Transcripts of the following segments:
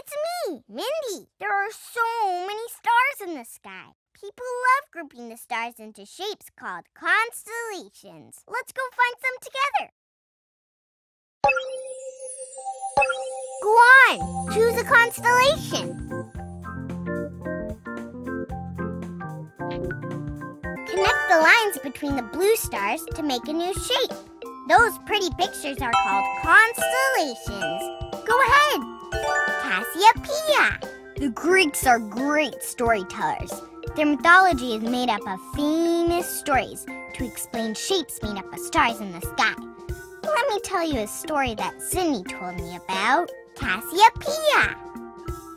It's me, Mindy. There are so many stars in the sky. People love grouping the stars into shapes called constellations. Let's go find some together. Go on, choose a constellation. Connect the lines between the blue stars to make a new shape. Those pretty pictures are called constellations. Go ahead. Cassiopeia. The Greeks are great storytellers. Their mythology is made up of famous stories to explain shapes made up of stars in the sky. Let me tell you a story that Sydney told me about Cassiopeia.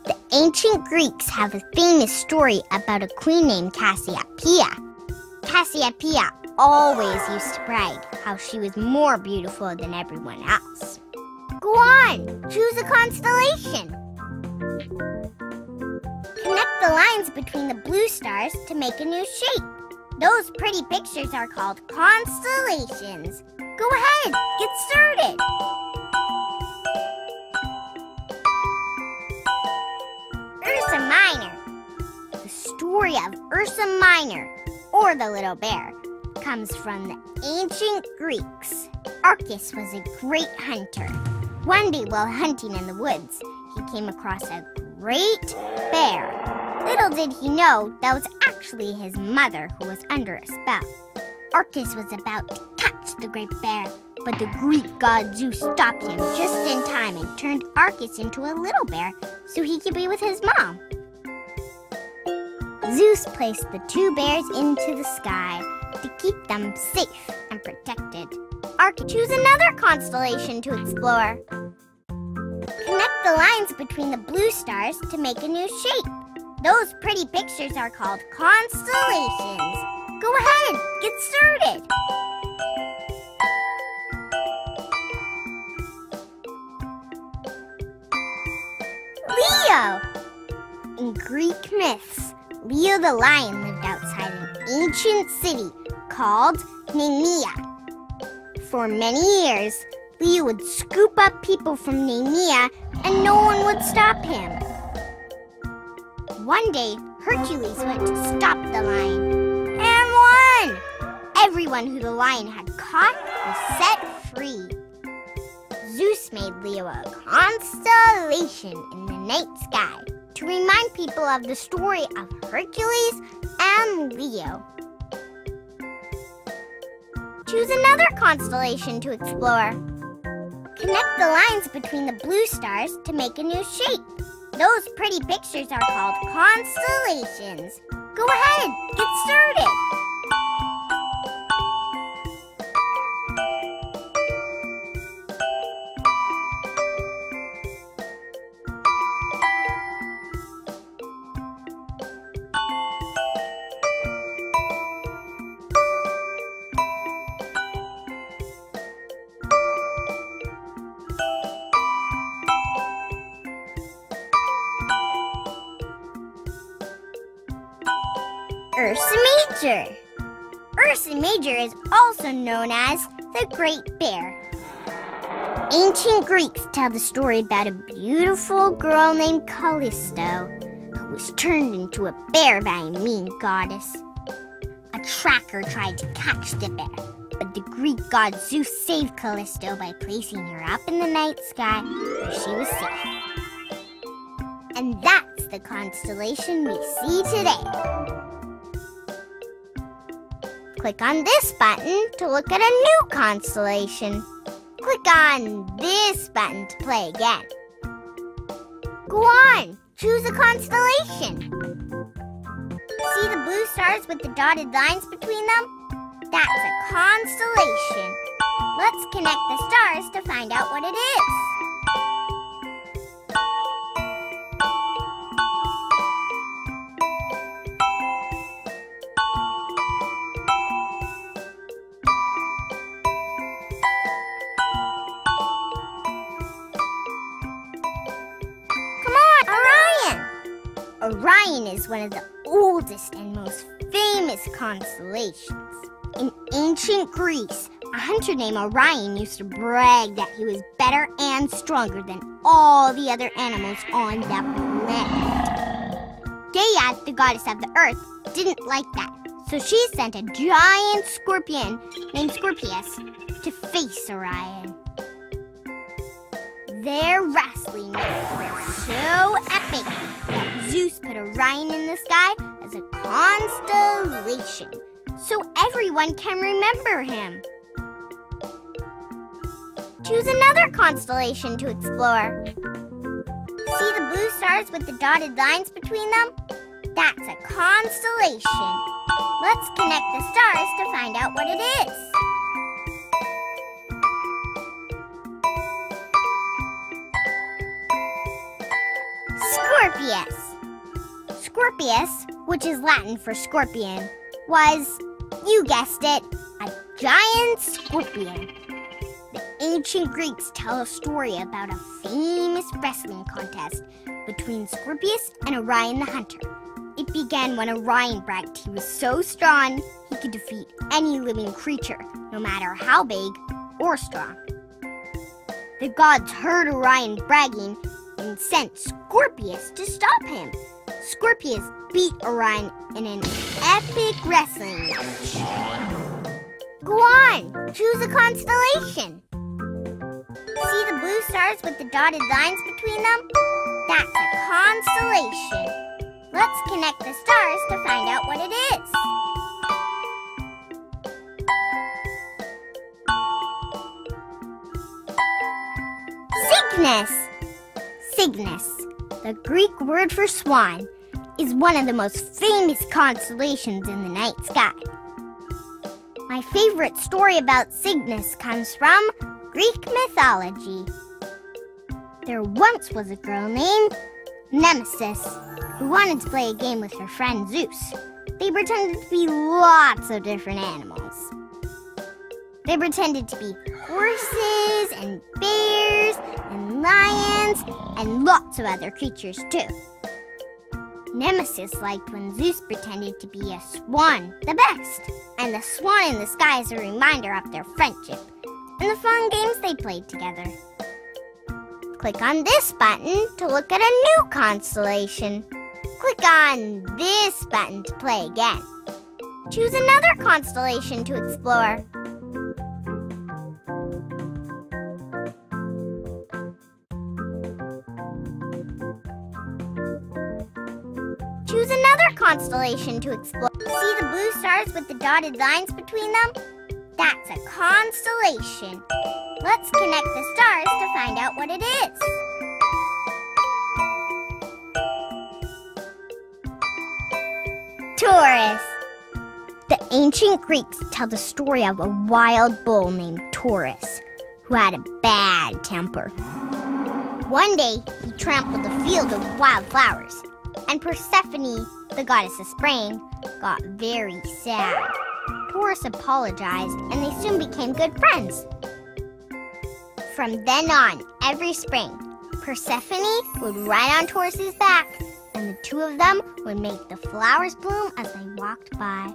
The ancient Greeks have a famous story about a queen named Cassiopeia. Cassiopeia always used to brag how she was more beautiful than everyone else. Go on, choose a constellation. Connect the lines between the blue stars to make a new shape. Those pretty pictures are called constellations. Go ahead, get started. Ursa Minor. The story of Ursa Minor, or the little bear, comes from the ancient Greeks. Arcas was a great hunter. One day while hunting in the woods, he came across a great bear. Little did he know that was actually his mother who was under a spell. Arcas was about to catch the great bear, but the Greek god Zeus stopped him just in time and turned Arcas into a little bear so he could be with his mom. Zeus placed the two bears into the sky to keep them safe and protected. Arcas, choose another constellation to explore. Connect the lines between the blue stars to make a new shape. Those pretty pictures are called constellations. Go ahead, get started. Leo. In Greek myths, Leo the lion lived outside an ancient city called Nemea. For many years, Leo would scoop up people from Nemea and no one would stop him. One day, Hercules went to stop the lion and won! Everyone who the lion had caught was set free. Zeus made Leo a constellation in the night sky to remind people of the story of Hercules and Leo. Choose another constellation to explore. Connect the lines between the blue stars to make a new shape. Those pretty pictures are called constellations. Go ahead, get started. Ursa Major. Ursa Major is also known as the Great Bear. Ancient Greeks tell the story about a beautiful girl named Callisto who was turned into a bear by a mean goddess. A tracker tried to catch the bear, but the Greek god Zeus saved Callisto by placing her up in the night sky where she was safe. And that's the constellation we see today. Click on this button to look at a new constellation. Click on this button to play again. Go on, choose a constellation. See the blue stars with the dotted lines between them? That's a constellation. Let's connect the stars to find out what it is. Orion is one of the oldest and most famous constellations. In ancient Greece, A hunter named Orion used to brag that he was better and stronger than all the other animals on the planet. Gaia, the goddess of the earth, didn't like that, so she sent a giant scorpion named Scorpius to face Orion. Their wrestling was so epic that Zeus put Orion in the sky as a constellation, so everyone can remember him. Choose another constellation to explore. See the blue stars with the dotted lines between them? That's a constellation. Let's connect the stars to find out what it is. Scorpius. Scorpius, which is Latin for scorpion, was, you guessed it, a giant scorpion. The ancient Greeks tell a story about a famous wrestling contest between Scorpius and Orion the hunter. It began when Orion bragged he was so strong he could defeat any living creature, no matter how big or strong. The gods heard Orion bragging and sent Scorpius to stop him. Scorpius beat Orion in an epic wrestling match. Go on, choose a constellation. See the blue stars with the dotted lines between them? That's a constellation. Let's connect the stars to find out what it is. Cygnus. Cygnus, the Greek word for swan, is one of the most famous constellations in the night sky. My favorite story about Cygnus comes from Greek mythology. There once was a girl named Nemesis who wanted to play a game with her friend Zeus. They pretended to be lots of different animals. They pretended to be horses and bears and lions and lots of other creatures too. Nemesis liked when Zeus pretended to be a swan the best, and the swan in the sky is a reminder of their friendship and the fun games they played together. Click on this button to look at a new constellation. Click on this button to play again. Choose another constellation to explore. Choose another constellation to explore. See the blue stars with the dotted lines between them? That's a constellation. Let's connect the stars to find out what it is. Taurus. The ancient Greeks tell the story of a wild bull named Taurus who had a bad temper. One day, he trampled a field of wildflowers, and Persephone, the goddess of spring, got very sad. Taurus apologized, and they soon became good friends. From then on, every spring, Persephone would ride on Taurus's back, and the two of them would make the flowers bloom as they walked by.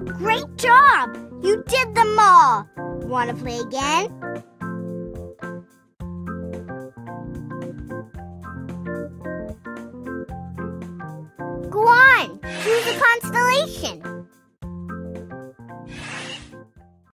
Great job! You did them all! Want to play again?